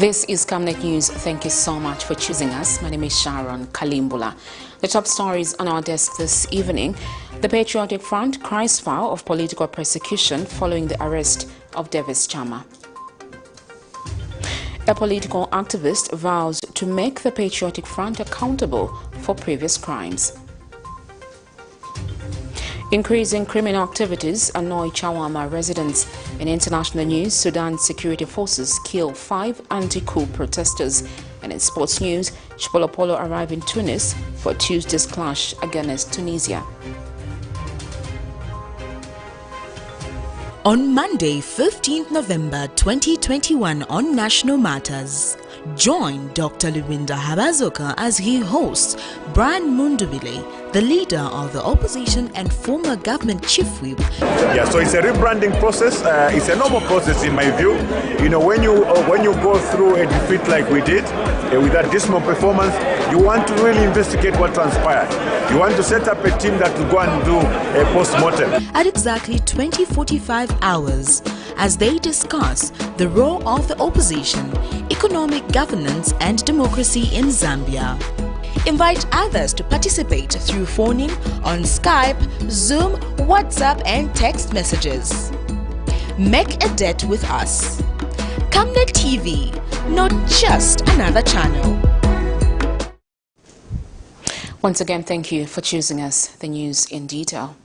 This is Camnet News. Thank you so much for choosing us. My name is Sharon Kalimbula. The top stories on our desk this evening. The Patriotic Front cries foul of political persecution following the arrest of Davis CHAMA. A political activist vows to make the Patriotic Front accountable for previous crimes. Increasing criminal activities annoy CHAWAMA residents. In international news, Sudan security forces kill 5 anti-coup protesters. And in sports news, CHIPOLOPOLO arrive in Tunis for Tuesday's clash against Tunisia. On Monday, 15th November 2021 on National Matters, join Dr. Luwinda Habazoka as he hosts Brian Mundubile, the leader of the opposition and former government chief whip. Yeah, so it's a rebranding process. It's a normal process in my view. You know, when you go through a defeat like we did, with that dismal performance, you want to really investigate what transpired. You want to set up a team that will go and do a post-mortem. At exactly 20:45 hours, as they discuss the role of the opposition, economic governance and democracy in Zambia. Invite others to participate through phoning on Skype, Zoom, WhatsApp and text messages. Make a date with us. Camnet TV, not just another channel. Once again, thank you for choosing us. The news in detail.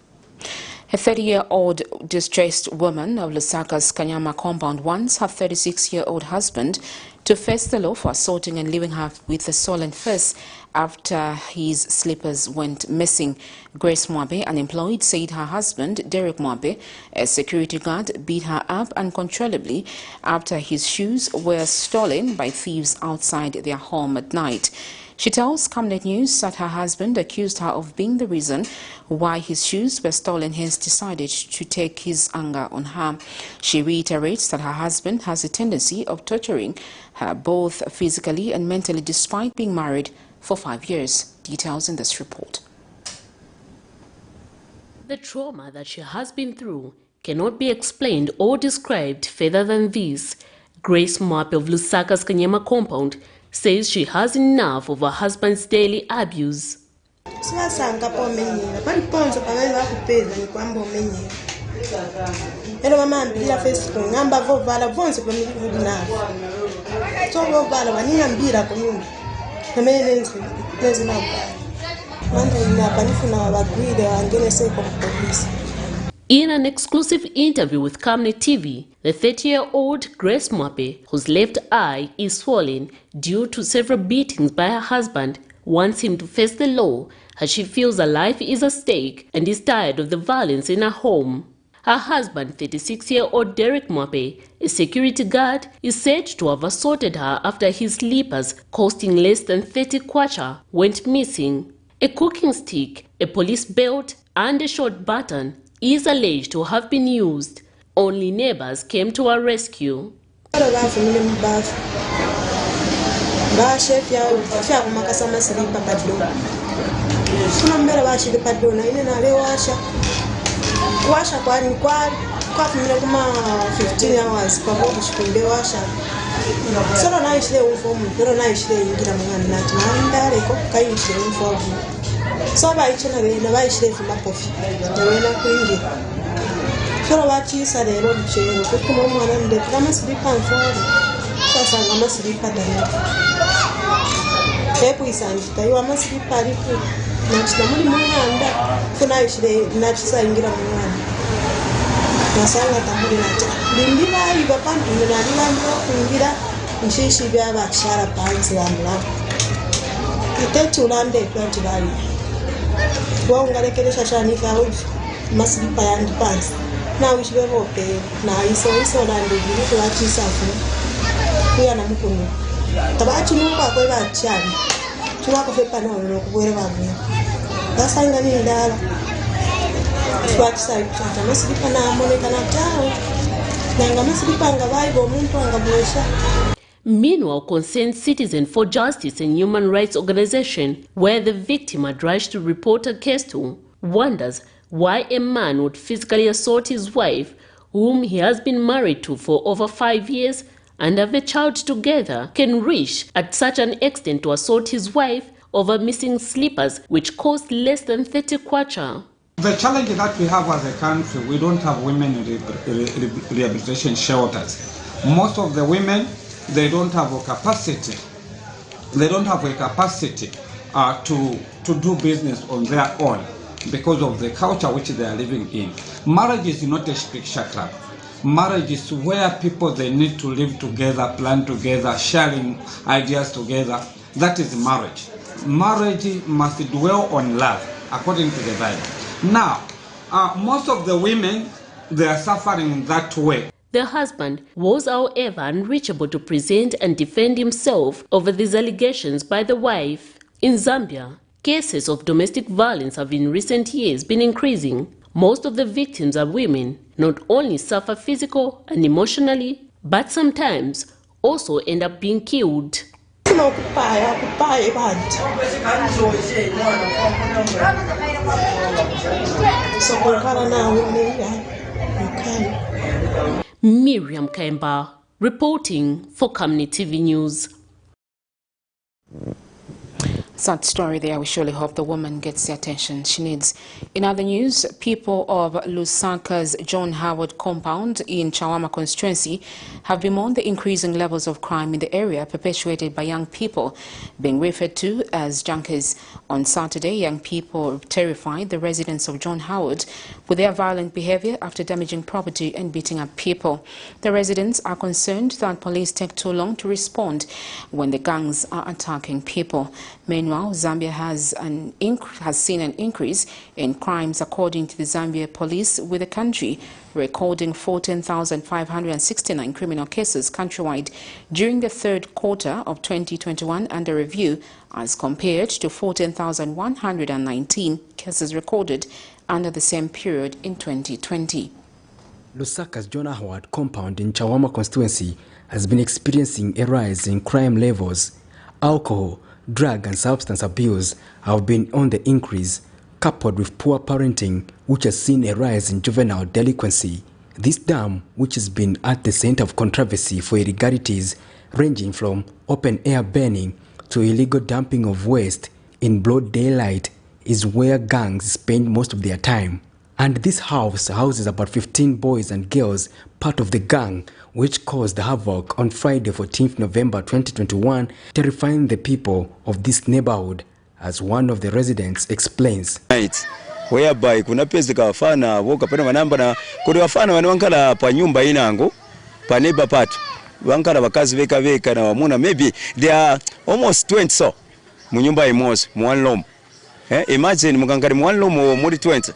A 30-year-old distressed woman of Lusaka's Kanyama compound wants her 36-year-old husband to face the law for assaulting and leaving her with a swollen face after his slippers went missing. Grace Mwabe, unemployed, said her husband, Derek Mwabe, a security guard, beat her up uncontrollably after his shoes were stolen by thieves outside their home at night. She tells Camnet News that her husband accused her of being the reason why his shoes were stolen, hence decided to take his anger on her. She reiterates that her husband has a tendency of torturing her both physically and mentally despite being married for 5 years. Details in this report. The trauma that she has been through cannot be explained or described further than this. Grace Mwabe of Lusaka's Kanyama compound says she has enough of her husband's daily abuse. In an exclusive interview with Camnet TV, the 30-year-old Grace Mwabe, whose left eye is swollen due to several beatings by her husband, wants him to face the law as she feels her life is at stake and is tired of the violence in her home. Her husband, 36-year-old Derek Mwabe, a security guard, is said to have assaulted her after his slippers, costing less than 30 kwacha, went missing. A cooking stick, a police belt, and a short baton is alleged to have been used. Only neighbors came to her rescue. So I channel na baishire from Mapofi. Nawena kuingi. Soro wachisa de road chain. Kuko mwana mde kama silipa mfori. Sasa ngama silipa dani. Epo isanjita yo ama silipa rifu. Na chinamuli mwana kuna ishire na chisa ingira mwana. Nasanga tambuli nacha. Limbiba iba pantu na lilambo kuingira nshishi bya bakshara panzi amla. Itechulande plant bali. Waungarekeresha shanika hoje masilipa yandi pansi na wishbevope na iso lande biri wachisa fu kuya na mukunu tabachi nuka kwa bachani tuwako fepa na no kubwere babu basanga ni ndala twachisa ipata masilipa na moneka na tao nanga masilipa ngabayibo omuntu angabwesha. Meanwhile, Concerned Citizen for Justice and Human Rights Organization, where the victim had rushed to report a case to, wonders why a man would physically assault his wife, whom he has been married to for over 5 years, and have a child together can reach at such an extent to assault his wife over missing slippers, which cost less than 30 kwacha. The challenge that we have as a country, we don't have women rehabilitation shelters. Most of the women, they don't have a capacity. They don't have a capacity to do business on their own because of the culture which they are living in. Marriage is not a picture club. Marriage is where people, they need to live together, plan together, sharing ideas together. That is marriage. Marriage must dwell on love, according to the Bible. Now, most of the women, they are suffering that way. The husband was, however, unreachable to present and defend himself over these allegations by the wife. In Zambia, cases of domestic violence have in recent years been increasing. Most of the victims are women, not only suffer physical and emotionally, but sometimes also end up being killed. Miriam Kemba, reporting for Camnet TV News. Sad story there. We surely hope the woman gets the attention she needs. In other news, people of Lusaka's John Howard compound in CHAWAMA constituency have bemoaned the increasing levels of crime in the area perpetuated by young people, being referred to as junkies. On Saturday, young people terrified the residents of John Howard with their violent behavior after damaging property and beating up people. The residents are concerned that police take too long to respond when the gangs are attacking people. Meanwhile, Zambia has seen an increase in crimes according to the Zambia police, with the country recording 14,569 criminal cases countrywide during the third quarter of 2021 under review, as compared to 14,119 cases recorded under the same period in 2020. Lusaka's John Howard compound in CHAWAMA constituency has been experiencing a rise in crime levels. Alcohol, drug and substance abuse have been on the increase, coupled with poor parenting, which has seen a rise in juvenile delinquency. This dam, which has been at the center of controversy for irregularities ranging from open-air burning to illegal dumping of waste in broad daylight, is where gangs spend most of their time. And this house houses about 15 boys and girls, part of the gang, which caused havoc on Friday 14th November 2021, terrifying the people of this neighborhood, as one of the residents explains. Whereby kuna pezi kafana woka pena manamba na kuri wafana wankala pa nyumba inango pa neighbor part wankala wakazi veka na wamuna, maybe they are almost 20 so mu nyumba imosi mu one room. Imagine mukangari mu one room muri 20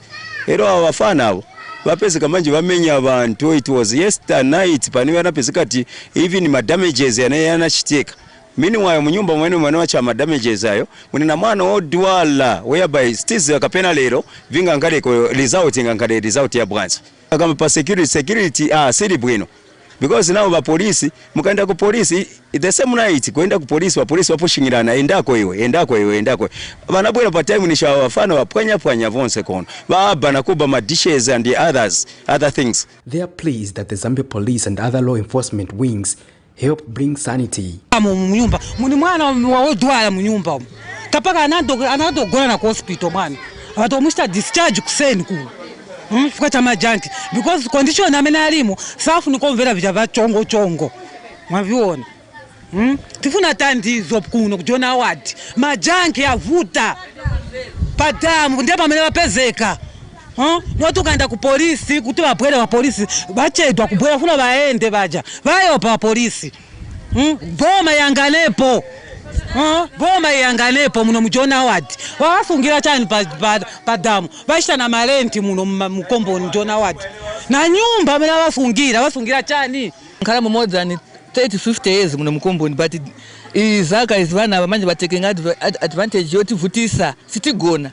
ero wafana abo bapezi kamanje bamenya abantu. It was yesterday night pani wanapezi kati even ma damages yana chiteka. Meanwhile munyumba mwene mwana wa CHAMA damages ayo munina mwana odwala whereby still akapena lero vinga ngale ko result ngangale result ya branch kama pa security siri bwino, because now ba police mukaenda ku police the same night kwenda ku police wa police wapushingirana endako iwe bana bwera pa time nisha wafana wapwanya vonse kono baba nakuba ma dishes and the other things. They are pleased that the Zambia police and other law enforcement wings help bring sanity. Munyumba muni mwana waodwala munyumba kapaka anadogona na hospital mwana watomushita discharge kuseni ku fika chama janti because condition amena alimo safu nikomvera vya chongo mwaviona tifuna tandizo kuno kujona award majanki yavuta padamu ndipo amene wapezeka noto kaenda ku polisi kuti vabwere wa polisi vachedwa kubwera funa vaende vaja vayo pa polisi boma yanganepo muno mujona award wasungira chani pa damu vashita na malenti muno mukomboni mujona award na nyumba amene vasungira chani nkala more than 30-50 years muno mukomboni, but izaka izvana vamanje vatekenga advantage yoti vutisa sitigona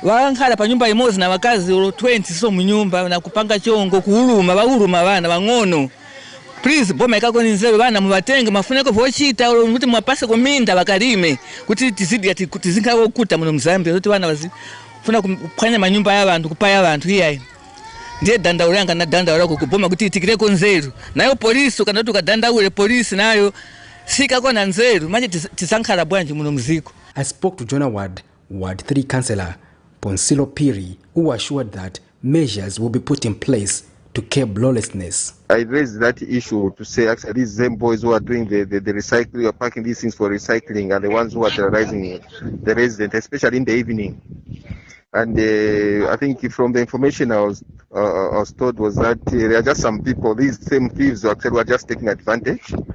wankhala pa nyumba imozi na wakazi 20 so munyumba na kupanga chongo kuuluma vana vang'ono. Please boma ikakoni nzewe vana muvatenge mafuneko vochita kuti mwapase kuminda vakalime kuti tizinga wokuta muno mzambia kuti vana vazifuna kuphwanya manyumba ya vantu kupaya vantu iyayi ndiye dandaula yanga na dandaula kukuboma kuti itikireko nzeru nayo polisi kana tukadandaule polisi nayo sikakona nzeru manje tisankhala bwanji muno mziko. I spoke to Jonah Ward 3 Councillor Ponsilo Piri, who assured that measures will be put in place to curb lawlessness. I raised that issue to say actually these same boys who are doing the recycling, are packing these things for recycling, are the ones who are terrorizing the residents, especially in the evening. And I think from the information I was told was that there are just some people, these same thieves actually were just taking advantage of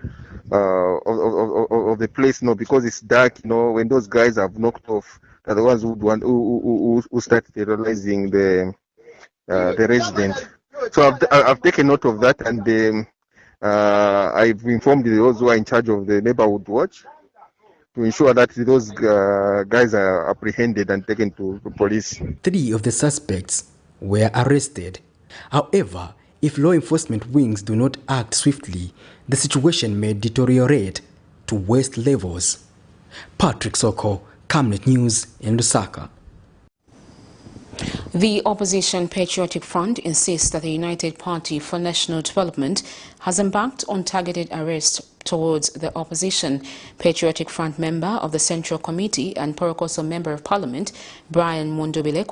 the place, because it's dark, when those guys have knocked off, are the ones who start terrorizing the resident. So I've taken note of that, and I've informed those who are in charge of the neighborhood watch to ensure that those guys are apprehended and taken to police. 3 of the suspects were arrested. However, if law enforcement wings do not act swiftly, the situation may deteriorate to worst levels. Patrick Soko, Camnet News in Lusaka. The Opposition Patriotic Front insists that the United Party for National Development has embarked on targeted arrests towards the opposition. Patriotic Front member of the Central Committee and Porokoso Member of Parliament, Brian Mundubile,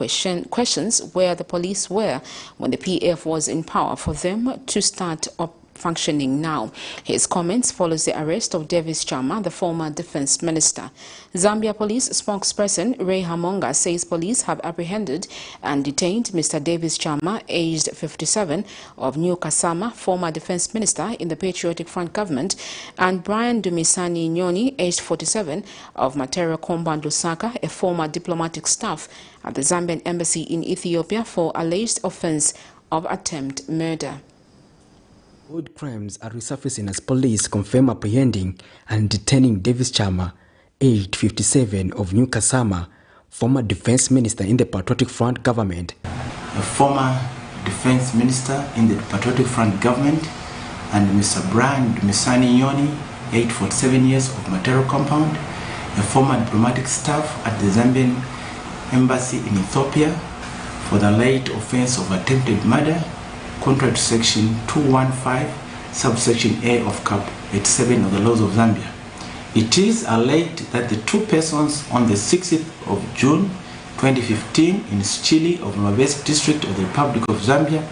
questions where the police were when the PF was in power for them to start functioning now. His comments follows the arrest of Davis CHAMA, the former defense minister. Zambia police spokesperson Ray Hamonga says police have apprehended and detained Mr. Davis CHAMA, aged 57, of New Kasama, former defense minister in the Patriotic Front government, and Brian Dumisani Nyoni, aged 47, of Matera Compound Lusaka, a former diplomatic staff at the Zambian embassy in Ethiopia, for alleged offense of attempt murder. Old crimes are resurfacing as police confirm apprehending and detaining Davis CHAMA, aged 57, of New Kasama, former defense minister in the Patriotic Front government. A former defense minister in the Patriotic Front government, and Mr. Brian Dumisani Nyoni, aged 47 years, of Matero Compound, a former diplomatic staff at the Zambian embassy in Ethiopia, for the late offense of attempted murder, contrary to section 215, subsection A of CUP 87 of the laws of Zambia. It is alleged that the 2 persons on the 6th of June 2015 in Chile of Mabesi district of the Republic of Zambia,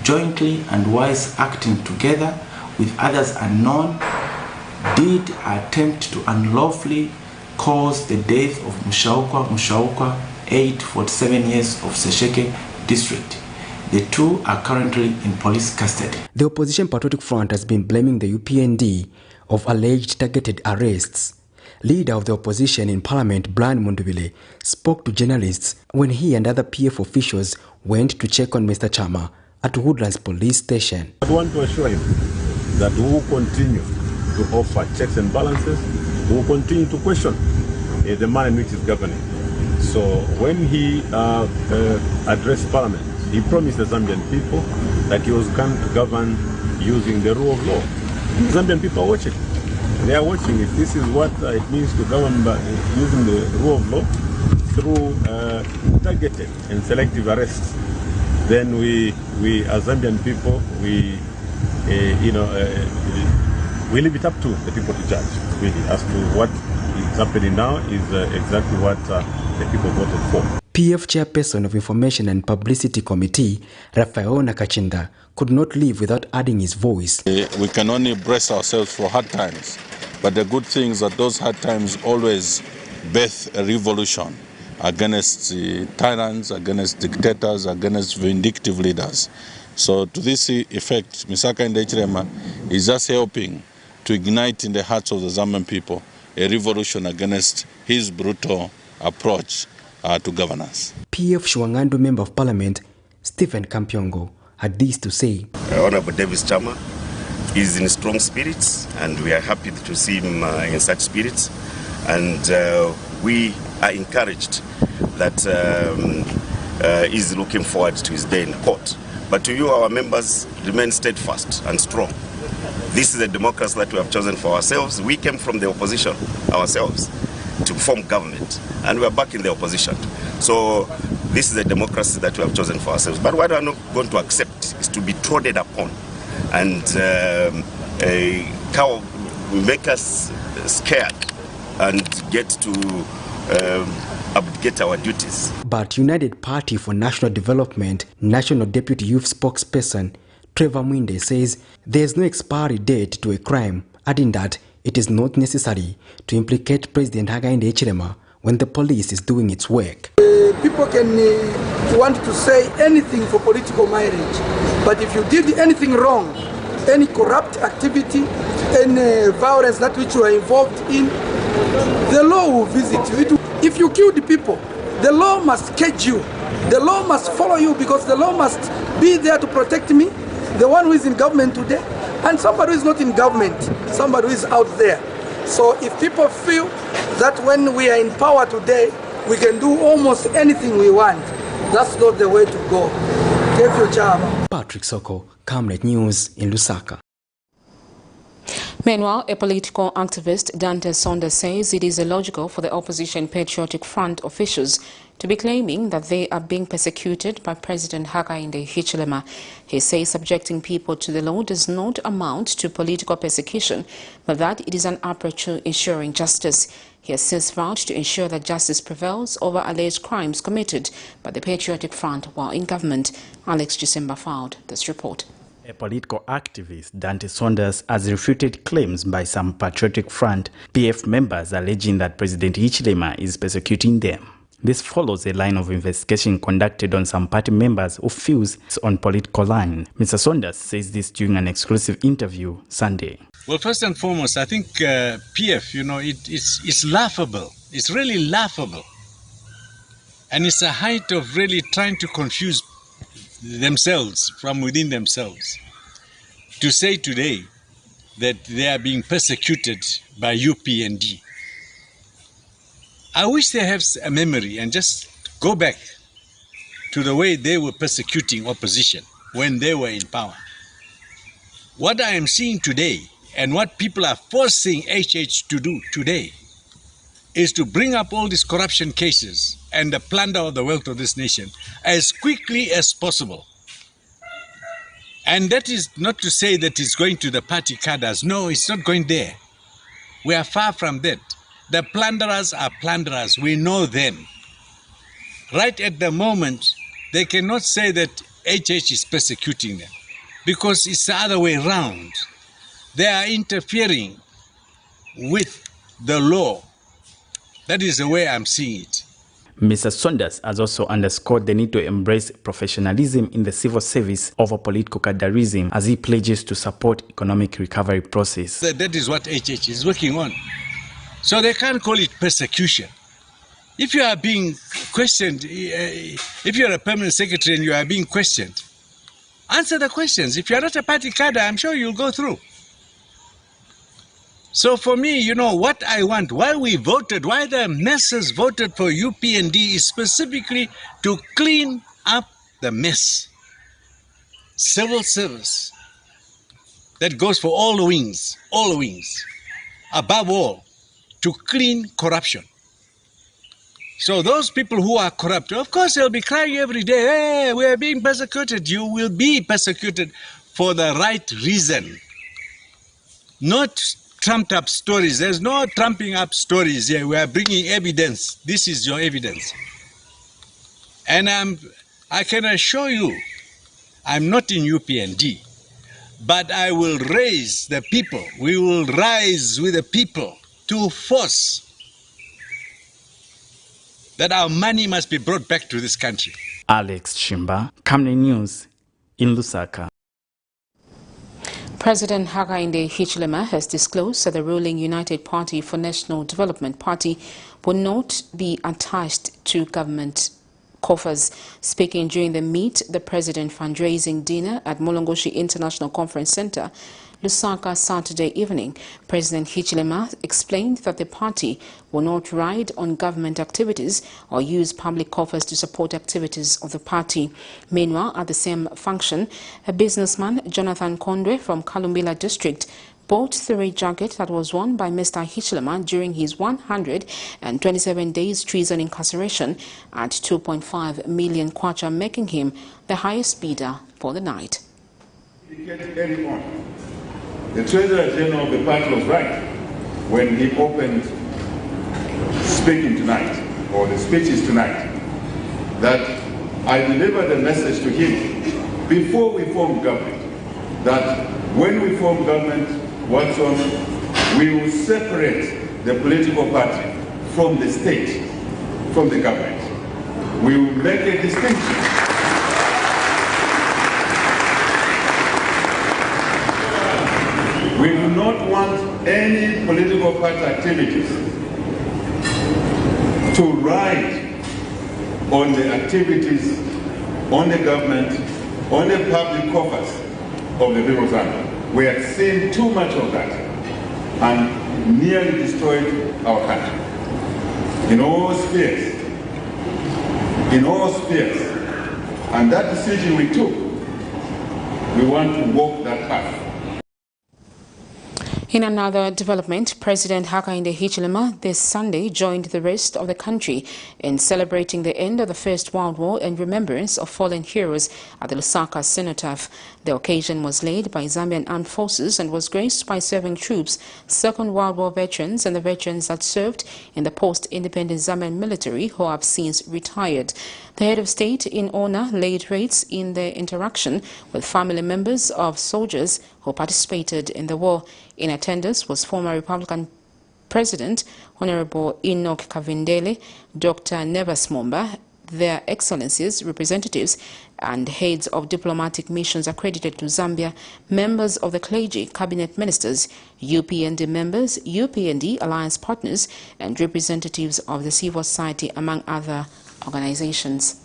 jointly and whilst acting together with others unknown, did attempt to unlawfully cause the death of Mushaukwa, aged 47 years, of Sesheke district. The 2 are currently in police custody. The Opposition Patriotic Front has been blaming the UPND of alleged targeted arrests. Leader of the opposition in Parliament, Brian Mundubile, spoke to journalists when he and other PF officials went to check on Mr. CHAMA at Woodlands Police Station. I want to assure him that we will continue to offer checks and balances. We will continue to question the manner in which he is governing. So when he addressed Parliament, he promised the Zambian people that he was going to govern using the rule of law. The Zambian people are watching. They are watching. If this is what it means to govern by using the rule of law through targeted and selective arrests, then we as Zambian people, we leave it up to the people to judge, really, as to what is happening now is exactly what the people voted for. PF Chairperson of Information and Publicity Committee, Rafael Nakachinda, could not live without adding his voice. We can only brace ourselves for hard times, but the good thing is that those hard times always birth a revolution against tyrants, against dictators, against vindictive leaders. So to this effect, Misaka Ndechirema is just helping to ignite in the hearts of the Zambian people a revolution against his brutal approach to governance. PF Shwangandu Member of Parliament, Stephen Kampyongo, had this to say. Honorable Davis CHAMA is in strong spirits, and we are happy to see him in such spirits. And we are encouraged that he's looking forward to his day in court. But to you, our members, remain steadfast and strong. This is a democracy that we have chosen for ourselves. We came from the opposition ourselves to form government, and we are back in the opposition. So This is a democracy that we have chosen for ourselves. But what we are not going to accept is to be trodden upon and make us scared and get to abdicate our duties. But United Party for National Development National Deputy Youth Spokesperson Trevor Mwinde says there is no expiry date to a crime, adding that it is not necessary to implicate President Hakainde Hichilema when the police is doing its work. People can want to say anything for political mileage, but if you did anything wrong, any corrupt activity, any violence that which you are involved in, the law will visit you. If you kill the people, the law must catch you. The law must follow you because the law must be there to protect me, the one who is in government today, and somebody who is not in government, somebody who is out there. So if people feel that when we are in power today, we can do almost anything we want, that's not the way to go. Give your CHAMA. Patrick Soko, Camnet News in Lusaka. Meanwhile, a political activist, Dante Saunders, says it is illogical for the opposition Patriotic Front officials to be claiming that they are being persecuted by President Hakainde Hichilema. He says subjecting people to the law does not amount to political persecution, but that it is an approach to ensuring justice. He has since vowed to ensure that justice prevails over alleged crimes committed by the Patriotic Front while in government. Alex December filed this report. A political activist, Dante Saunders, has refuted claims by some Patriotic Front PF members alleging that President Hichilema is persecuting them. This follows a line of investigation conducted on some party members who fuse on political line. Mr. Saunders says this during an exclusive interview Sunday. Well, first and foremost, I think PF, it's laughable. It's really laughable. And it's a height of really trying to confuse themselves from within themselves to say today that they are being persecuted by UPND. I wish they have a memory and just go back to the way they were persecuting opposition when they were in power. What I am seeing today and what people are forcing HH to do today is to bring up all these corruption cases and the plunder of the wealth of this nation as quickly as possible. And that is not to say that it's going to the party cadres. No, it's not going there. We are far from that. The plunderers are plunderers. We know them. Right at the moment, they cannot say that HH is persecuting them because it's the other way around. They are interfering with the law. That is the way I'm seeing it. Mr. Saunders has also underscored the need to embrace professionalism in the civil service over political cadreism as he pledges to support economic recovery process. That is what HH is working on. So they can't call it persecution. If you are being questioned, if you're a permanent secretary and you are being questioned, answer the questions. If you're not a party cadre, I'm sure you'll go through. So for me, what I want, why the masses voted for UPND is specifically to clean up the mess. Civil service. That goes for all the wings. Above all, to clean corruption. So those people who are corrupt, of course they'll be crying every day, hey, we are being persecuted. You will be persecuted for the right reason. Not trumped up stories. There's no trumping up stories here. We are bringing evidence. This is your evidence. And I can assure you, I'm not in UPND, but I will raise the people. We will rise with the people to force that our money must be brought back to this country. Alex Shimba, Camnet News in Lusaka. President Hakainde Hichilema has disclosed that the ruling United Party for National Development Party will not be attached to government coffers. Speaking during the Meet the President fundraising dinner at Mulungushi International Conference Center, Lusaka, Saturday evening, President Hichilema explained that the party will not ride on government activities or use public coffers to support activities of the party. Meanwhile, at the same function, a businessman, Jonathan Kondwe from Kalumbila District, bought the red jacket that was worn by Mr. Hichilema during his 127 days treason incarceration at 2.5 million kwacha, making him the highest bidder for the night. Early on, the Treasurer General of the party was right when he opened speaking tonight, or the speeches tonight, that I delivered a message to him before we formed government, that when we form government, Watson, we will separate the political party from the state, from the government. We will make a distinction. We do not want any political party activities to ride on the activities, on the government, on the public coffers of the people of Zambia. We have seen too much of that and nearly destroyed our country. In all spheres. In all spheres. And that decision we took, we want to walk that path. In another development, President Hakainde Hichilema this Sunday joined the rest of the country in celebrating the end of the First World War and remembrance of fallen heroes at the Lusaka cenotaph. The occasion was led by Zambian armed forces and was graced by serving troops, Second World War veterans and the veterans that served in the post-independent Zambian military who have since retired. The head of state in honor laid rates in the interaction with family members of soldiers who participated in the war. In attendance was former Republican President Honorable Enoch Kavindele, Dr. Nevas Momba, their excellencies, representatives and heads of diplomatic missions accredited to Zambia, members of the clergy, cabinet ministers, UPND members, UPND alliance partners and representatives of the civil society, among other organizations.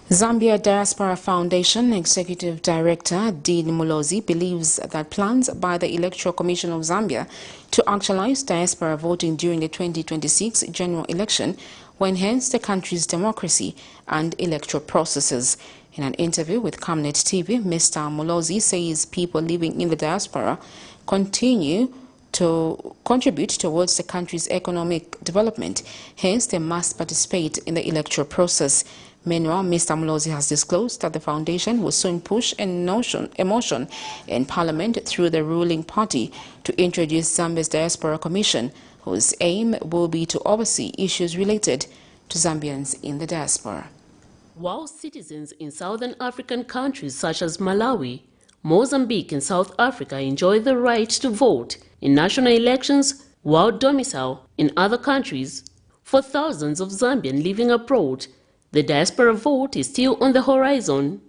Zambia Diaspora Foundation Executive Director Dean Mulozi believes that plans by the Electoral Commission of Zambia to actualize diaspora voting during the 2026 general election will enhance the country's democracy and electoral processes. In an interview with Camnet TV, Mr. Mulozi says people living in the diaspora continue to contribute towards the country's economic development, hence they must participate in the electoral process. Meanwhile, Mr. Mulozi has disclosed that the foundation will soon push a motion in Parliament through the ruling party to introduce Zambia's Diaspora Commission, whose aim will be to oversee issues related to Zambians in the diaspora. While citizens in southern African countries such as Malawi, Mozambique and South Africa enjoy the right to vote in national elections while domiciled in other countries, for thousands of Zambians living abroad, the diaspora vote is still on the horizon.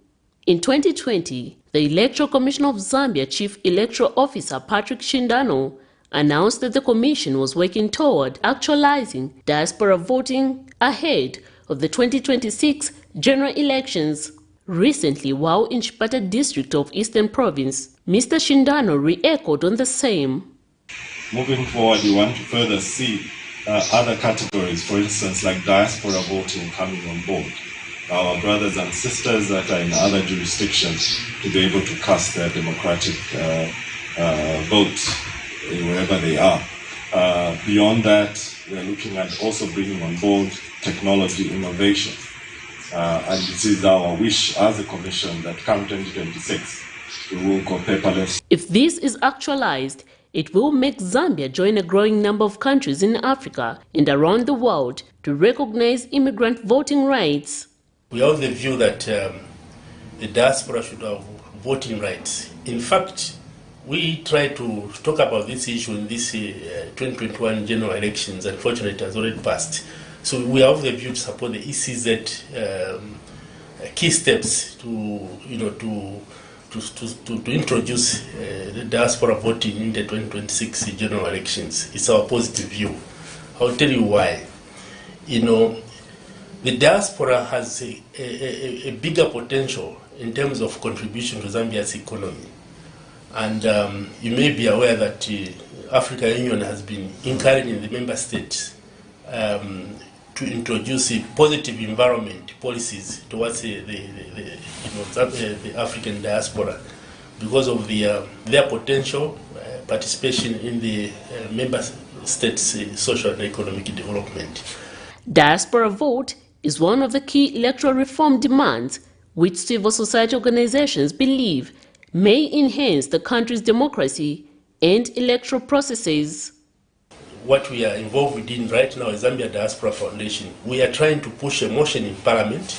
In 2020, the Electoral Commission of Zambia Chief Electoral Officer Patrick Shindano announced that the commission was working toward actualizing diaspora voting ahead of the 2026 general elections. Recently, while in Chipata district of Eastern Province, Mr. Shindano re-echoed on the same. Moving forward, we want to further see other categories, for instance, like diaspora voting coming on board. Our brothers and sisters that are in other jurisdictions to be able to cast their democratic vote wherever they are. Beyond that, we're looking at also bringing on board technology innovation. And this is our wish as a commission that come 2026, we will go paperless. If this is actualized, it will make Zambia join a growing number of countries in Africa and around the world to recognize immigrant voting rights. We have the view that the diaspora should have voting rights. In fact, we try to talk about this issue in this 2021 general elections. Unfortunately, it has already passed. So we have the view to support the ECZ key steps to introduce the diaspora voting in the 2026 general elections. It's our positive view. I'll tell you why. The diaspora has a bigger potential in terms of contribution to Zambia's economy. And you may be aware that the African Union has been encouraging the member states to introduce positive environment policies towards the African diaspora because of their potential participation in the member states' social and economic development. Diaspora vote is one of the key electoral reform demands which civil society organizations believe may enhance the country's democracy and electoral processes. What we are involved in right now is Zambia Diaspora Foundation. We are trying to push a motion in Parliament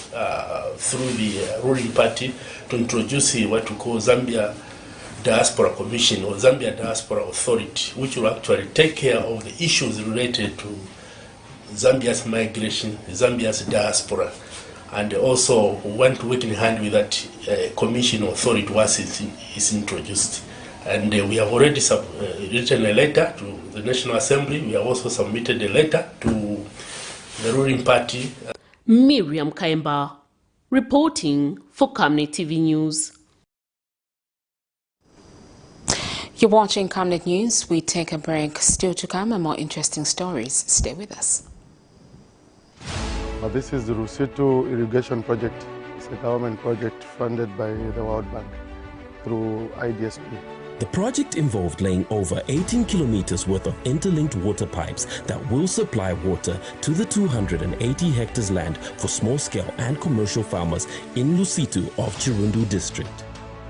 through the ruling party to introduce what we call Zambia Diaspora Commission or Zambia Diaspora Authority, which will actually take care of the issues related to Zambia's migration, Zambia's diaspora, and also want to work in hand with that commission authority once it's introduced. And we have already written a letter to the National Assembly. We have also submitted a letter to the ruling party. Miriam Kaimba, reporting for Camnet TV News. You're watching Camnet News. We take a break. Still to come and more interesting stories. Stay with us. This is the Rusitu Irrigation Project. It's a government project funded by the World Bank through IDSP. The project involved laying over 18 kilometers worth of interlinked water pipes that will supply water to the 280 hectares land for small-scale and commercial farmers in Rusitu of Chirundu district.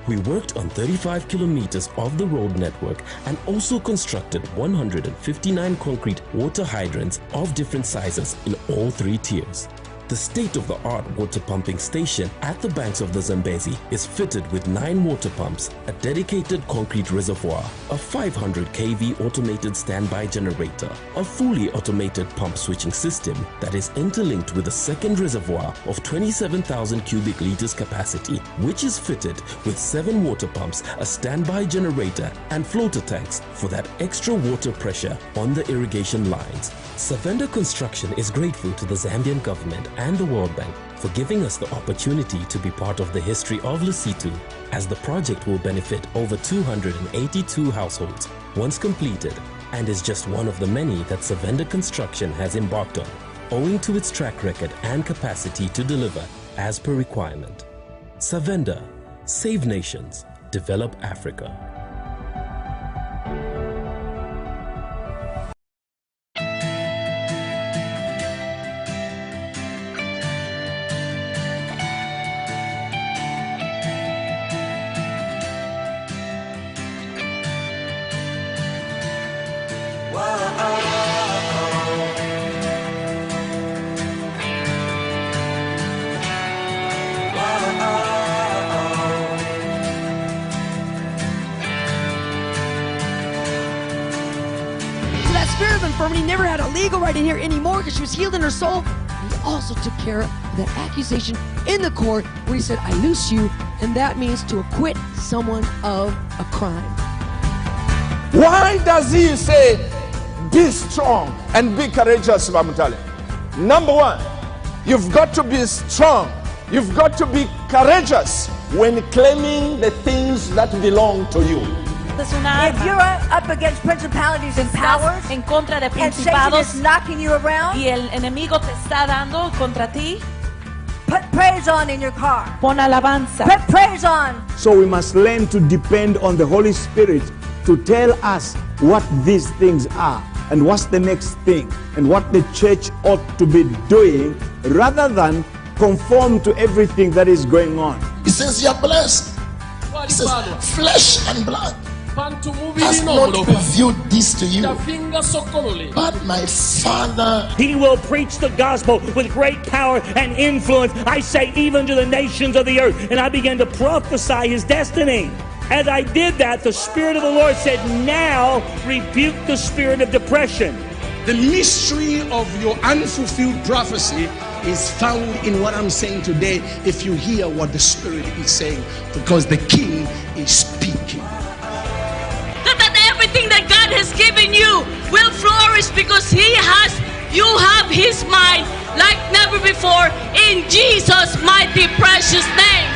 We worked on 35 kilometers of the road network and also constructed 159 concrete water hydrants of different sizes in all 3 tiers. The state-of-the-art water pumping station at the banks of the Zambezi is fitted with 9 water pumps, a dedicated concrete reservoir, a 500 kV automated standby generator, a fully automated pump switching system that is interlinked with a second reservoir of 27,000 cubic liters capacity, which is fitted with 7 water pumps, a standby generator and floater tanks for that extra water pressure on the irrigation lines. Savenda Construction is grateful to the Zambian government and the World Bank for giving us the opportunity to be part of the history of Rusitu, as the project will benefit over 282 households once completed, and is just one of the many that Savenda Construction has embarked on, owing to its track record and capacity to deliver as per requirement. Savenda, save nations, develop Africa. Infirmity never had a legal right in here anymore because she was healed in her soul. He also took care of that accusation in the court where he said, I loose you, and that means to acquit someone of a crime. Why does he say, be strong and be courageous, Mamutale? Number one, you've got to be strong. You've got to be courageous when claiming the things that belong to you. If you're up against principalities and powers, en contra de principados, and Satan is knocking you around, y el enemigo te está dando contra ti, put praise on in your car. Pon alabanza. Put praise on. So we must learn to depend on the Holy Spirit to tell us what these things are and what's the next thing and what the church ought to be doing, rather than conform to everything that is going on. He says you're blessed. He says flesh and blood has not revealed this to you, but my Father. He will preach the gospel with great power and influence, I say, even to the nations of the earth. And I began to prophesy his destiny. As I did that, the Spirit of the Lord said, now rebuke the spirit of depression. The mystery of your unfulfilled prophecy is found in what I'm saying today, if you hear what the Spirit is saying, because the King is speaking. That everything that God has given you will flourish because you have his mind like never before, in Jesus' mighty precious name.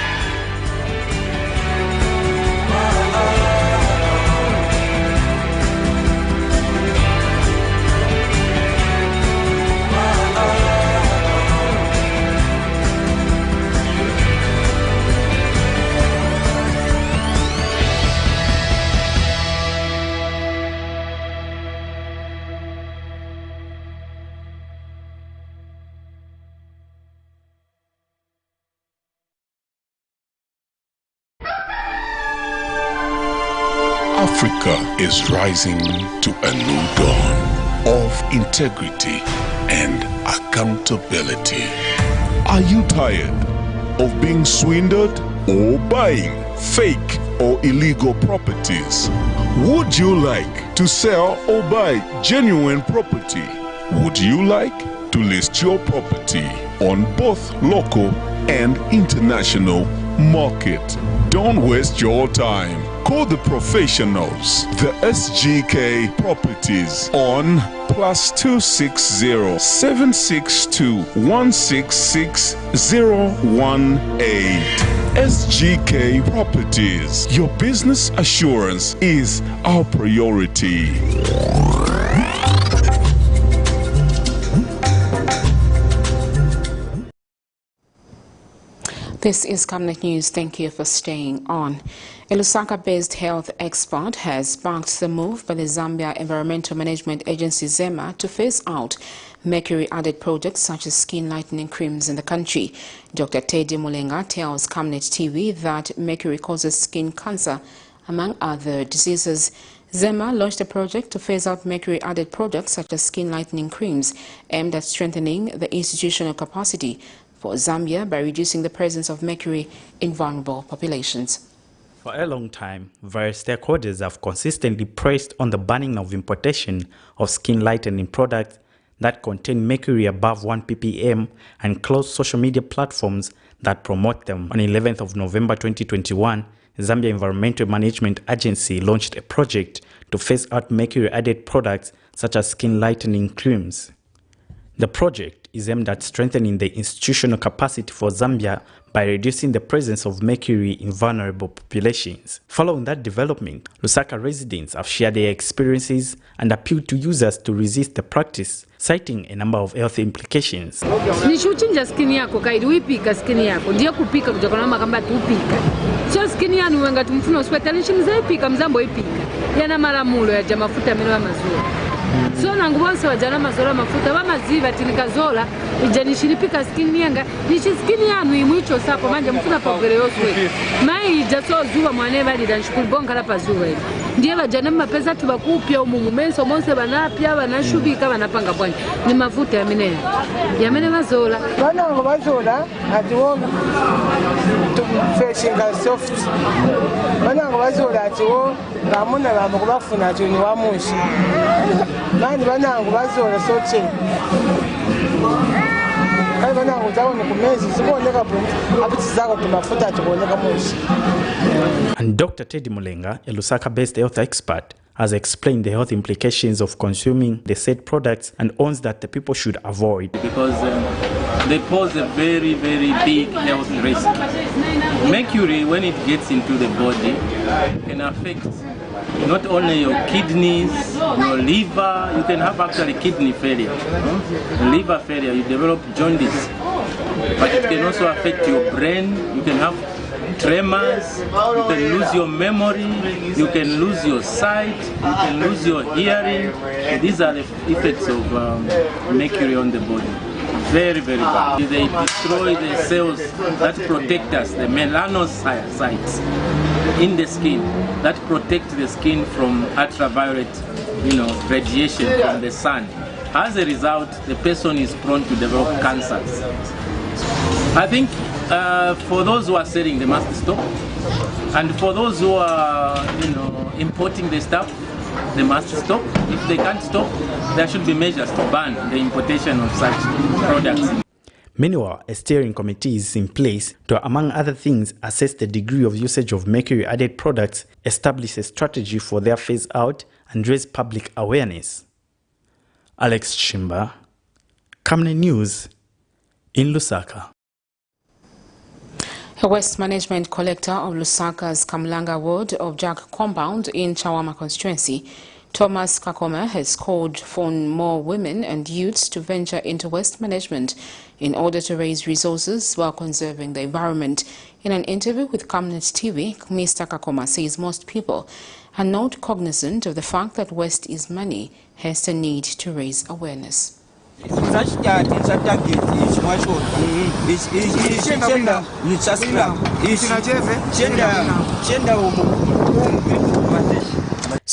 Africa is rising to a new dawn of integrity and accountability. Are you tired of being swindled or buying fake or illegal properties? Would you like to sell or buy genuine property? Would you like to list your property on both local and international market? Don't waste your time. Call the professionals, the SGK Properties on +260 762 166 018. SGK Properties. Your business assurance is our priority. This is Camnet News. Thank you for staying on. A Lusaka-based health expert has backed the move by the Zambia Environmental Management Agency ZEMA to phase out mercury-added products such as skin lightening creams in the country. Dr. Teddy Mulenga tells Camnet TV that mercury causes skin cancer, among other diseases. ZEMA launched a project to phase out mercury-added products such as skin lightening creams, aimed at strengthening the institutional capacity for Zambia by reducing the presence of mercury in vulnerable populations. For a long time, various stakeholders have consistently pressed on the banning of importation of skin lightening products that contain mercury above 1 ppm and closed social media platforms that promote them. On 11th of November 2021, Zambia Environmental Management Agency launched a project to phase out mercury-added products such as skin lightening creams. The project is aimed at strengthening the institutional capacity for Zambia by reducing the presence of mercury in vulnerable populations. Following that development, Lusaka residents have shared their experiences and appealed to users to resist the practice, citing a number of health implications. Nishuchinja skini yako kaidi wipika skini yako ndio kupika kujokana makamba tupika. So skini yanu wenga tumfuno swetalisha mzaipika mzambo ipika. Yana maramulo ya jamafuta mino ya mazuri. So nangu bonse wajana mazola mafuta wamaziva tinikazola ijanishilipika skini yanga nishi skini yanu imuicho sapo manja mfuna pogere yoswe mai jaso zuwa mwaneva lidanshukuli bonga la pazuwa ili ndiye wajana mapesa tubakupia umumenso monse banapia banashubika banapanga bwani ni mafuta ya mene mazola banangu bazola atiwonga fashinga soft banangu bazola atiwo ngamuna bambo kubafuna ati ni wamushi mani banangu bazola soche kali banangu zawone kumezi siboneka bwini abitizako tumafuta tuboneka mushi. And Dr. Teddy Mulenga, a Lusaka-based health expert, has explained the health implications of consuming the said products and warns that the people should avoid. Because they pose a very, very big health risk. Mercury, when it gets into the body, can affect not only your kidneys, your liver. You can have actually kidney failure, liver failure. You develop jaundice, but it can also affect your brain. You can have tremors, you can lose your memory, you can lose your sight, you can lose your hearing. These are the effects of mercury on the body. Very, very bad. They destroy the cells that protect us, the melanocytes in the skin, that protect the skin from ultraviolet, radiation from the sun. As a result, the person is prone to develop cancers. I think for those who are selling, they must stop. And for those who are, importing the stuff, they must stop. If they can't stop, there should be measures to ban the importation of such products. Meanwhile, a steering committee is in place to, among other things, assess the degree of usage of mercury-added products, establish a strategy for their phase-out, and raise public awareness. Alex Chimba, Camnet News, in Lusaka. A waste management collector of Lusaka's Kamlanga ward of Jack Compound in CHAWAMA constituency, Thomas Kakoma, has called for more women and youths to venture into waste management in order to raise resources while conserving the environment. In an interview with Camnet TV, Mr. Kakoma says most people are not cognizant of the fact that waste is money, hence the need to raise awareness.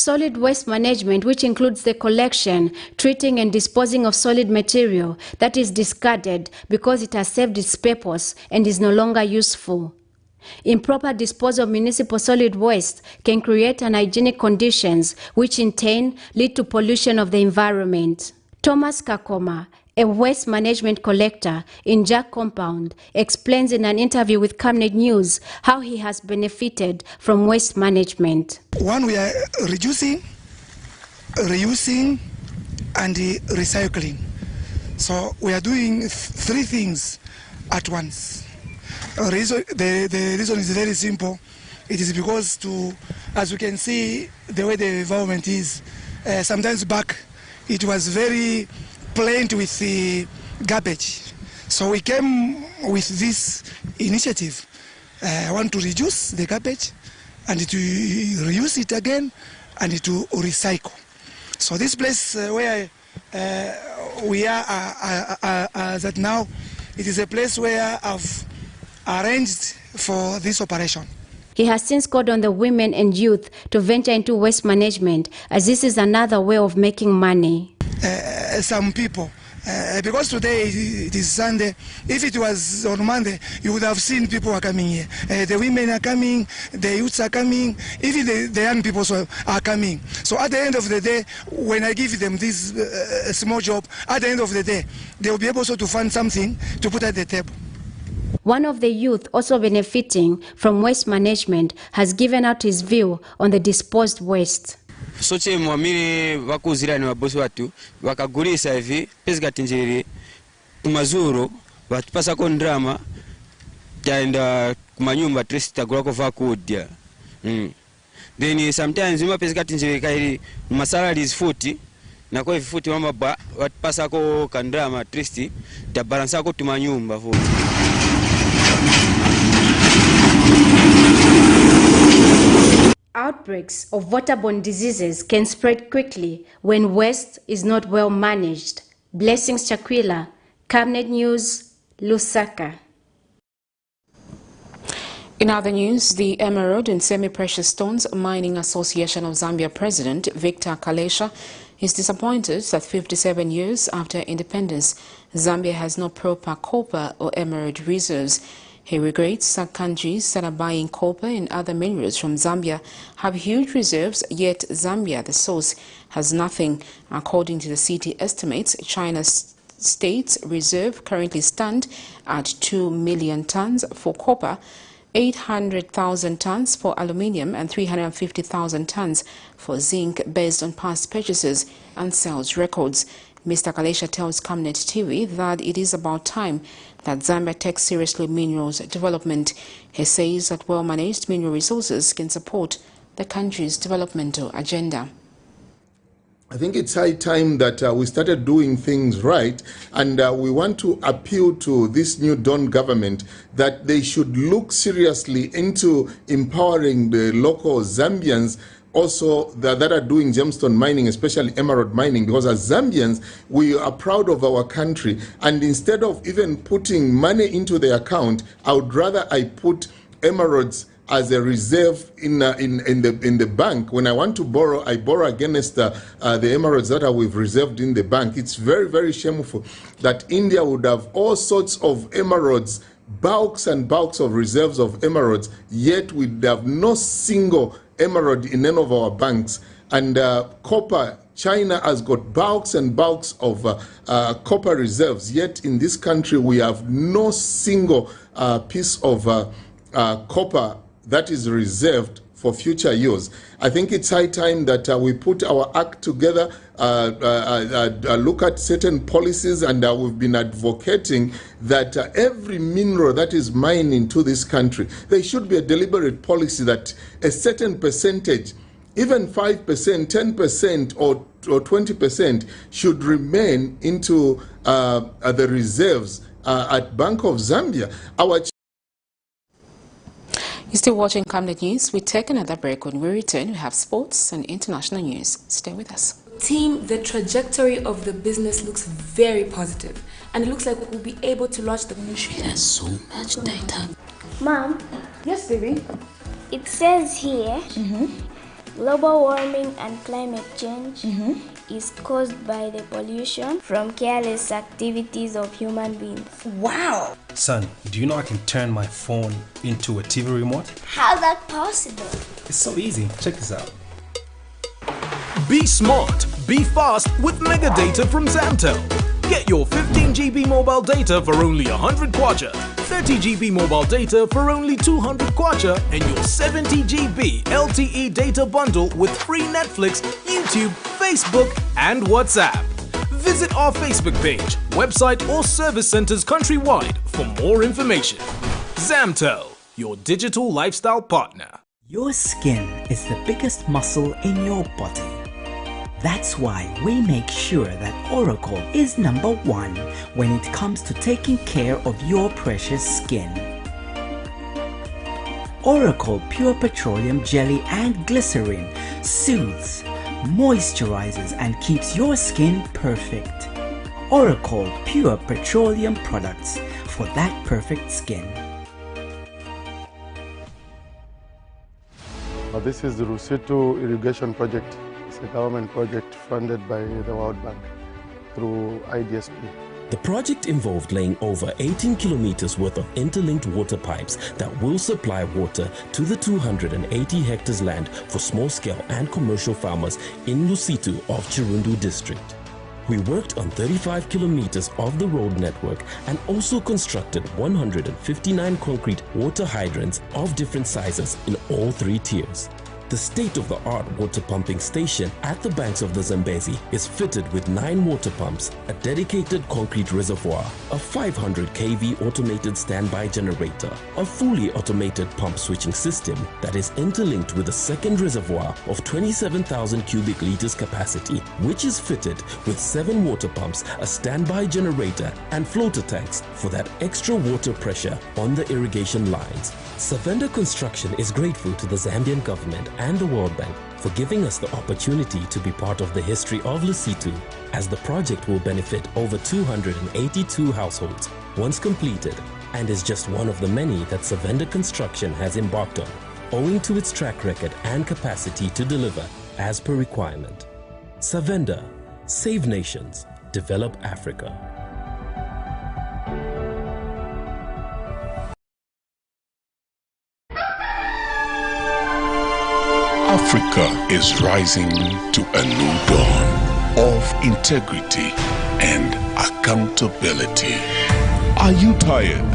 Solid waste management, which includes the collection, treating and disposing of solid material that is discarded because it has served its purpose and is no longer useful. Improper disposal of municipal solid waste can create unhygienic conditions, which in turn lead to pollution of the environment. Thomas Kakoma, a waste management collector in Jack Compound, explains in an interview with Camnet News how he has benefited from waste management. One, we are reducing, reusing, and recycling. So we are doing three things at once. The reason is very simple. It is because, as you can see, the way the environment is, sometimes back it was very plain with the garbage. So we came with this initiative. I want to reduce the garbage and to reuse it again and to recycle. So this place where we are that now, it is a place where I've arranged for this operation. He has since called on the women and youth to venture into waste management, as this is another way of making money. Some people, because today it is Sunday, if it was on Monday, you would have seen people are coming here. The women are coming, the youths are coming, even the young people are coming. So at the end of the day, when I give them this small job, at the end of the day, they will be able to find something to put at the table. One of the youth also benefiting from waste management has given out his view on the disposed waste. Soche mwamiri wakuzira ni wabosi watu wakagulisa hivi pesa katinjiri kumazuru watupasa ko ndrama taenda kumanyumba tresti tagula ko vakudia then sometimes ima pesa katinjiri kairi masalaries 40 na kwa 40 mama ba watupasa ko kandrama tresti tabalansa ko tumanyumba futi. Outbreaks of waterborne diseases can spread quickly when waste is not well managed. Blessings Chakwila, Camnet News, Lusaka. In other news, the Emerald and Semi-Precious Stones Mining Association of Zambia President Victor Kalesha is disappointed that 57 years after independence, Zambia has no proper copper or emerald reserves. He regrets that countries that are buying copper and other minerals from Zambia have huge reserves, yet Zambia, the source, has nothing. According to the city estimates, China's state's reserve currently stand at 2 million tons for copper, 800,000 tons for aluminium and 350,000 tons for zinc based on past purchases and sales records. Mr. Kalesha tells Camnet TV that it is about time that Zambia takes seriously minerals development. He says that well-managed mineral resources can support the country's developmental agenda. I think it's high time that we started doing things right, and we want to appeal to this new Dawn government that they should look seriously into empowering the local Zambians also that are doing gemstone mining, especially emerald mining, because as Zambians, we are proud of our country, and instead of even putting money into the account, I would rather I put emeralds as a reserve in the bank. When I want to borrow, I borrow against the emeralds that we've reserved in the bank. It's very, very shameful that India would have all sorts of emeralds, bulks and bulks of reserves of emeralds, yet we'd have no single emerald in any of our banks. And copper, China has got bulks and bulks of copper reserves, yet in this country we have no single piece of copper that is reserved for future use. I think it's high time that we put our act together, look at certain policies, and we've been advocating that every mineral that is mined into this country, there should be a deliberate policy that a certain percentage, even 5%, 10% or 20% should remain into the reserves at Bank of Zambia. You're still watching Camnet News. We take another break. When we return, we have sports and international news. Stay with us. Team, the trajectory of the business looks very positive, and it looks like we'll be able to launch the ministry. There's so much data. Mom? Yes, baby? It says here Global warming and climate change is caused by the pollution from careless activities of human beings. Wow! Son, do you know I can turn my phone into a TV remote? How's that possible? It's so easy. Check this out. Be smart, be fast with mega data from Zamtel. Get your 15 GB mobile data for only 100 kwacha, 30 GB mobile data for only 200 kwacha, and your 70 GB LTE data bundle with free Netflix, YouTube, Facebook, and WhatsApp. Visit our Facebook page, website, or service centers countrywide for more information. Zamtel, your digital lifestyle partner. Your skin is the biggest muscle in your body. That's why we make sure that Oracle is #1 when it comes to taking care of your precious skin. Oracle Pure Petroleum Jelly and Glycerin soothes, moisturizes, and keeps your skin perfect. Oracle Pure Petroleum products for that perfect skin. This is the Rusitu irrigation project. It's a government project funded by the World Bank through IDSP. The project involved laying over 18 kilometers worth of interlinked water pipes that will supply water to the 280 hectares land for small-scale and commercial farmers in Rusitu of Chirundu district. We worked on 35 kilometers of the road network and also constructed 159 concrete water hydrants of different sizes in all 3 tiers. The state-of-the-art water pumping station at the banks of the Zambezi is fitted with 9 water pumps, a dedicated concrete reservoir, a 500 kV automated standby generator, a fully automated pump switching system that is interlinked with a second reservoir of 27,000 cubic liters capacity, which is fitted with 7 water pumps, a standby generator, and floater tanks for that extra water pressure on the irrigation lines. Savenda Construction is grateful to the Zambian government and the World Bank for giving us the opportunity to be part of the history of Rusitu, as the project will benefit over 282 households once completed, and is just one of the many that Savenda Construction has embarked on, owing to its track record and capacity to deliver as per requirement. Savenda, save nations, develop Africa. Africa is rising to a new dawn of integrity and accountability. Are you tired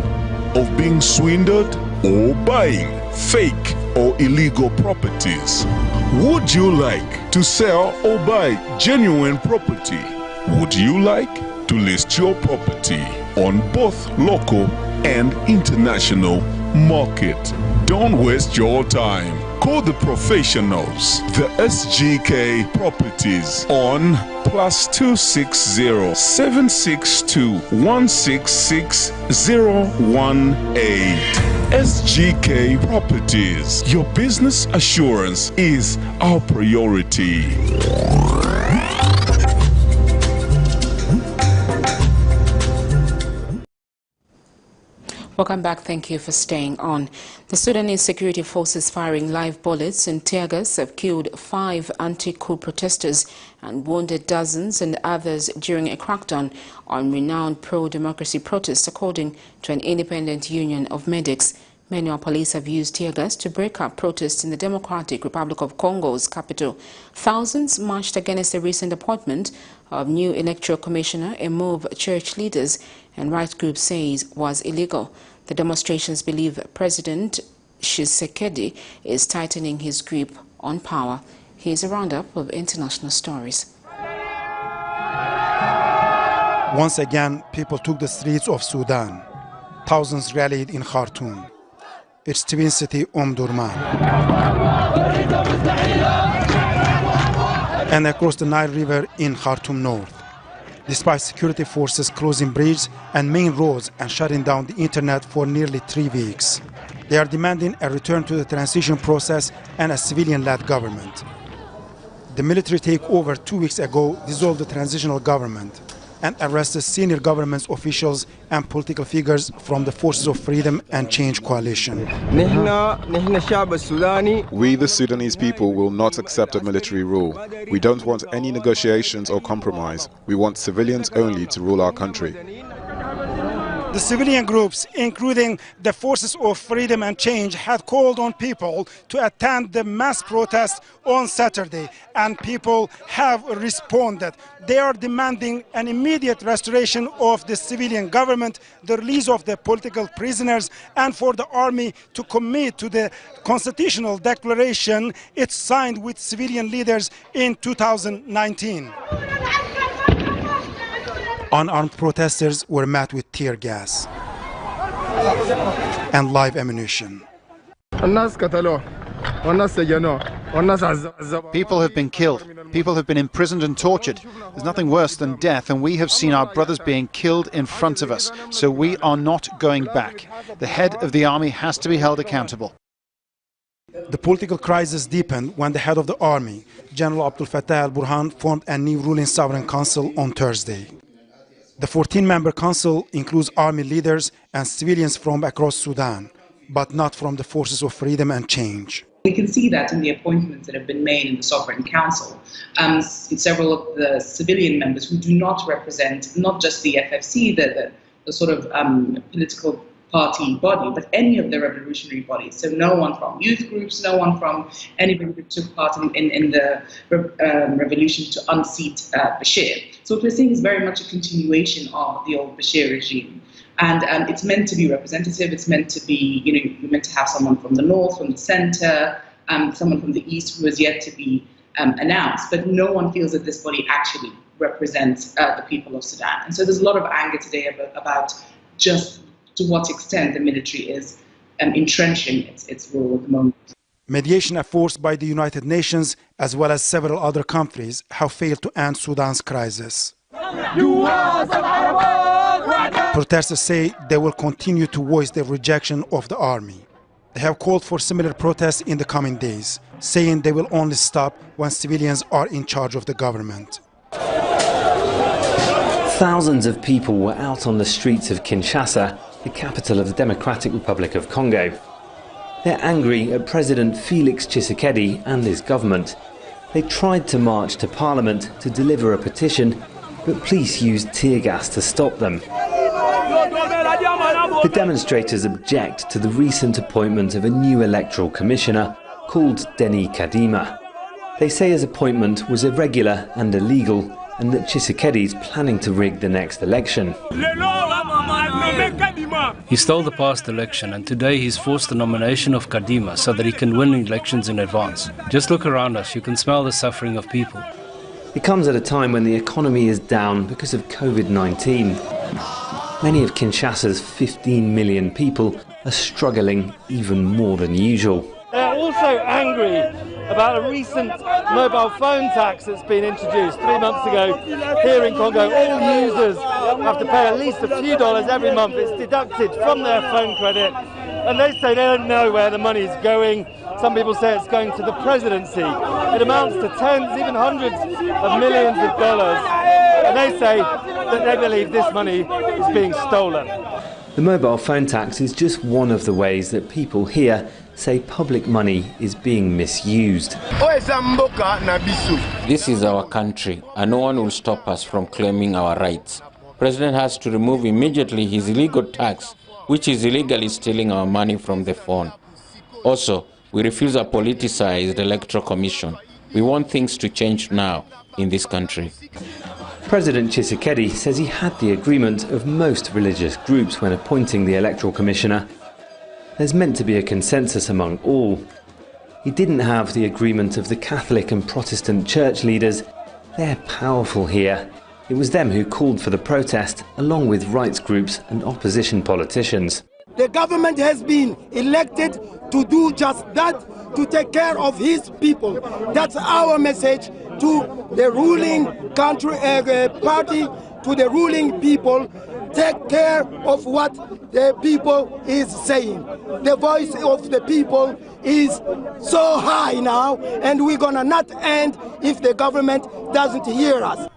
of being swindled or buying fake or illegal properties? Would you like to sell or buy genuine property? Would you like to list your property on both local and international market? Don't waste your time. Call the professionals, the SGK Properties, on +260 762 166 018. SGK Properties. Your business assurance is our priority. Welcome back. Thank you for staying on. The Sudanese security forces firing live bullets and tear gas have killed 5 anti-coup protesters and wounded dozens and others during a crackdown on renowned pro-democracy protests, according to an independent union of medics. Manual police have used tear gas to break up protests in the Democratic Republic of Congo's capital. Thousands marched against the recent appointment of new electoral commissioner, a move church leaders and right groups say was illegal. The demonstrations believe President Tshisekedi is tightening his grip on power. Here's a roundup of international stories. Once again, people took the streets of Sudan. Thousands rallied in Khartoum, its twin city Omdurman, and across the Nile River in Khartoum North. Despite security forces closing bridges and main roads and shutting down the internet for nearly 3 weeks, they are demanding a return to the transition process and a civilian-led government. The military takeover 2 weeks ago dissolved the transitional government, and arrested senior government officials and political figures from the Forces of Freedom and Change coalition. We, the Sudanese people, will not accept a military rule. We don't want any negotiations or compromise. We want civilians only to rule our country. The civilian groups, including the Forces of Freedom and Change, had called on people to attend the mass protest on Saturday, and people have responded. They are demanding an immediate restoration of the civilian government, the release of the political prisoners, and for the army to commit to the constitutional declaration it signed with civilian leaders in 2019. Unarmed protesters were met with tear gas and live ammunition. People have been killed. People have been imprisoned and tortured. There's nothing worse than death, and we have seen our brothers being killed in front of us. So we are not going back. The head of the army has to be held accountable. The political crisis deepened when the head of the army, General Abdel Fattah al-Burhan, formed a new ruling sovereign council on Thursday. The 14-member council includes army leaders and civilians from across Sudan, but not from the Forces of Freedom and Change. We can see that in the appointments that have been made in the Sovereign Council. Several of the civilian members who do not represent not just the FFC, the sort of political party body, but any of the revolutionary bodies. So no one from youth groups, no one from anybody who took part in the revolution to unseat Bashir. So what we're seeing is very much a continuation of the old Bashir regime. And it's meant to be representative, it's meant to be, you're meant to have someone from the north, from the center, someone from the east who is yet to be announced, but no one feels that this body actually represents the people of Sudan. And so there's a lot of anger today about just to what extent the military is entrenching its role at the moment. Mediation efforts by the United Nations, as well as several other countries, have failed to end Sudan's crisis. Protesters say they will continue to voice their rejection of the army. They have called for similar protests in the coming days, saying they will only stop when civilians are in charge of the government. Thousands of people were out on the streets of Kinshasa, the capital of the Democratic Republic of Congo. They're angry at President Felix Tshisekedi and his government. They tried to march to Parliament to deliver a petition, but police used tear gas to stop them. The demonstrators object to the recent appointment of a new electoral commissioner called Denis Kadima. They say his appointment was irregular and illegal, and that Tshisekedi's planning to rig the next election. He stole the past election, and today he's forced the nomination of Kadima so that he can win elections in advance. Just look around us, you can smell the suffering of people. It comes at a time when the economy is down because of COVID-19. Many of Kinshasa's 15 million people are struggling even more than usual. They're also angry about a recent mobile phone tax that's been introduced 3 months ago here in Congo. All users have to pay at least a few dollars every month. It's deducted from their phone credit, and they say they don't know where the money's going. Some people say it's going to the presidency. It amounts to tens, even hundreds of millions of dollars, and they say that they believe this money is being stolen. The mobile phone tax is just one of the ways that people here say public money is being misused. This is our country, and no one will stop us from claiming our rights. The President has to remove immediately his illegal tax, which is illegally stealing our money from the phone. Also, we refuse a politicized electoral commission. We want things to change now in this country. President Tshisekedi says he had the agreement of most religious groups when appointing the electoral commissioner. There's meant to be a consensus among all. He didn't have the agreement of the Catholic and Protestant church leaders. They're powerful here. It was them who called for the protest, along with rights groups and opposition politicians. The government has been elected to do just that, to take care of his people. That's our message to the ruling country party, to the ruling people. Take care of what the people is saying. The voice of the people is so high now, and we're gonna not end if the government doesn't hear us.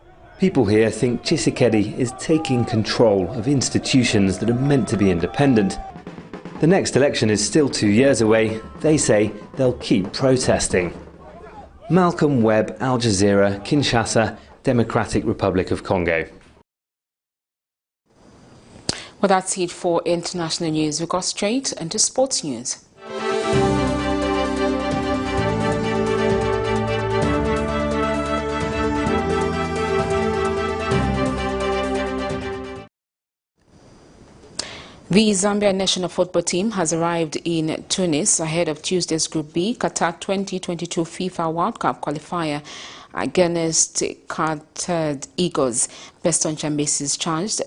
People here think Tshisekedi is taking control of institutions that are meant to be independent. The next election is still 2 years away. They say they'll keep protesting. Malcolm Webb, Al Jazeera, Kinshasa, Democratic Republic of Congo. Well, that's it for international news. We go straight into sports news. The Zambia national football team has arrived in Tunis ahead of Tuesday's Group B Qatar 2022 FIFA World Cup qualifier against Qatar Eagles. Beston Chambesis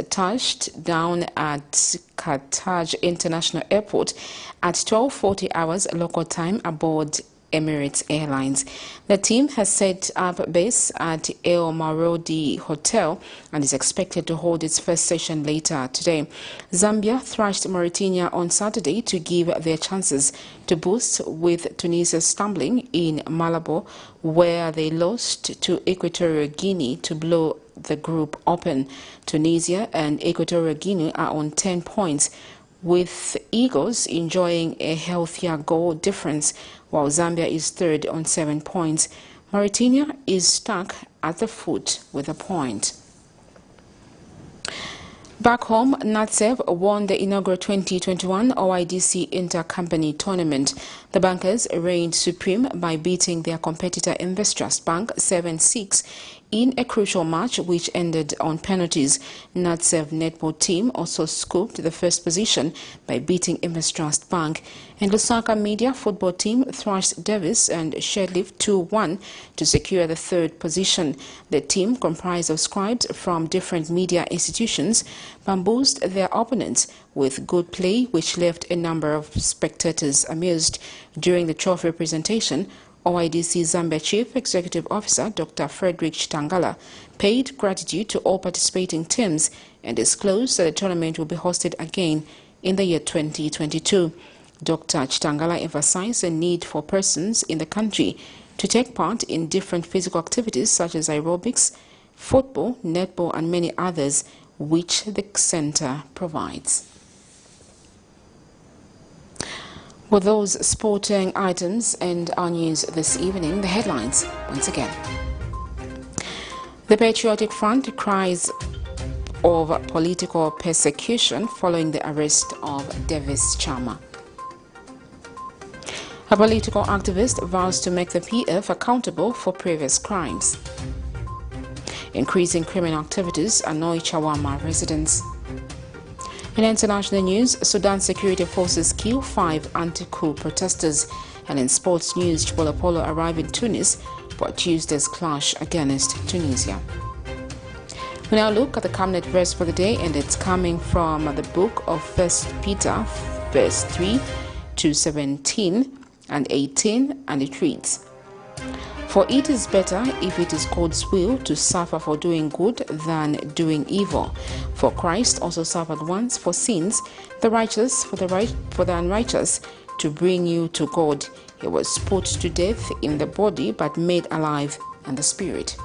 touched down at Qatar International Airport at 12:40 hours local time aboard Emirates Airlines. The team has set up base at El Marodi Hotel and is expected to hold its first session later today. Zambia thrashed Mauritania on Saturday to give their chances to boost, with Tunisia stumbling in Malabo, where they lost to Equatorial Guinea to blow the group open. Tunisia and Equatorial Guinea are on 10 points, with Eagles enjoying a healthier goal difference, while Zambia is third on 7 points. Mauritania is stuck at the foot with a point. Back home, NATSEV won the inaugural 2021 OIDC Intercompany Tournament. The bankers reigned supreme by beating their competitor Investtrust Bank 7-6 in a crucial match which ended on penalties. NATSEV netball team also scooped the first position by beating Investtrust Bank. And Lusaka Media football team thrashed Davis and Shedlift 2-1 to secure the third position. The team, comprised of scribes from different media institutions, bamboozled their opponents with good play, which left a number of spectators amused. During the trophy presentation, OIDC Zambia Chief Executive Officer Dr. Frederick Chitangala paid gratitude to all participating teams and disclosed that the tournament will be hosted again in the year 2022. Dr. Chitangala emphasized the need for persons in the country to take part in different physical activities such as aerobics, football, netball, and many others, which the center provides. With those sporting items and our news this evening, the headlines once again. The Patriotic Front cries of political persecution following the arrest of Davis CHAMA. A political activist vows to make the PF accountable for previous crimes. Increasing criminal activities annoy CHAWAMA residents. In international news, Sudan security forces kill 5 anti-coup protesters. And in sports news, CHIPOLOPOLO arrive in Tunis for Tuesday's clash against Tunisia. We now look at the Camnet verse for the day, and it's coming from the book of 1 Peter, verse 3 to 17 and 18, and it reads, "For it is better, if it is God's will, to suffer for doing good than doing evil. For Christ also suffered once for sins, the righteous for the unrighteous, to bring you to God. He was put to death in the body, but made alive in the spirit."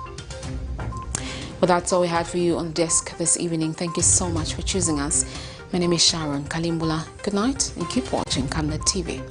Well, that's all we had for you on the desk this evening. Thank you so much for choosing us. My name is Sharon Kalimbula. Good night and keep watching Camnet TV.